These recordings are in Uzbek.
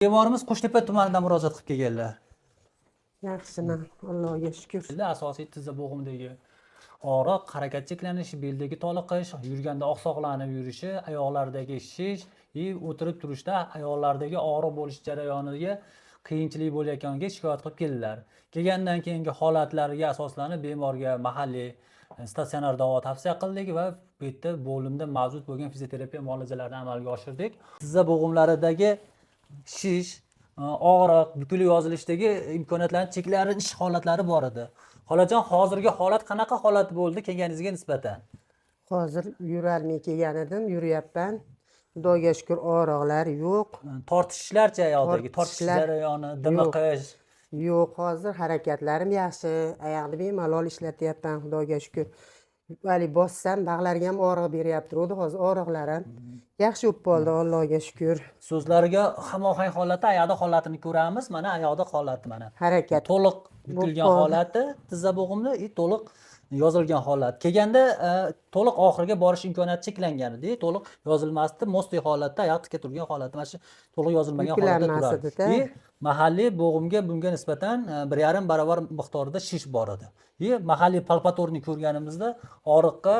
Bemorimiz Qo'shtepa tumanidan murojaat qilib kelganlar. Yaxshiman, Allohga shukr. Asosiy tizza bo'g'imdagi og'riq, harakat cheklanishi, beldagi toliqish, yurganda oqsoqlanib yurishi, oyoqlardagi shish, o'tirib turishda ayollardagi og'riq bo'lish jarayoniga qiyinchilik bo'layotganiga shikoyat qilib keldilar. Kelgandan keyingi holatlarga asoslanib bemorga mahalliy statsionar davo tavsiya qildik va bu yerda bo'limda mavjud bo'lgan fizioterapiya muolajalarini amalga oshirdik. Tizza bo'g'imlaridagi shish, og'riq, bukilib yozilishdagi imkoniyatlarni cheklanish holatlari bor edi. Xolajon, hozirgi holat qanaqa holat bo'ldi kelganingizga nisbatan? Hozir yurolmay kelgan edim, yuryapman. Xudoga shukr, og'riqlar yo'q. Tortishishlarcha oyoqdagi, tortish Tortishishlar jarayoni, dimiqish. Yo'q, hozir harakatlarim yaxshi. Oyoqni bemalol ishlatyapman, Xudoga shukr. Vali bossam, bag'larga ham og'riq beryapti. Hozir og'riqlarim yaxshi bo'lib qoldi, Allohga shukr. So'zlariga hamohang holatda oyoqda holatini ko'ramiz. Mana oyoqda holati mana. Harakat To'liq bukilgan holati, tizza bo'g'imda to'liq yozilgan holat. Kelganda to'liq oxiriga borish imkoniyati cheklangan edi. To'liq yozilmasdi, mostay holatda oyoq tikka turgan holatda, mana shu to'liq yozilmagan holatda turadi. Mahalliy bo'g'imga bunga nisbatan 1,5 barobar miqdorida shish bor edi. Mahalliy palpatorni ko'rganimizda og'riqqa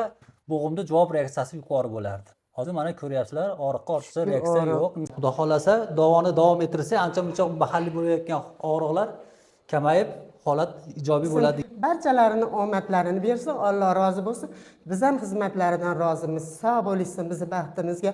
bo'g'imda javob reaksiyasi yuqori bo'lardi. Hozir mana ko'ryapsizlar, og'riqqa ortiqcha reaksiya yo'q. Xudo xolasa, davoni davom ettirsa, ancha-muncha mahalliy bo'layotgan og'riqlar kamayib, holat ijobiy bo'ladi. Barchalarini omadlarini bersin, Alloh rozi bo'lsin. Biz ham xizmatlaridan rozimiz. Sog' bo'lishsin bizni baxtimizga.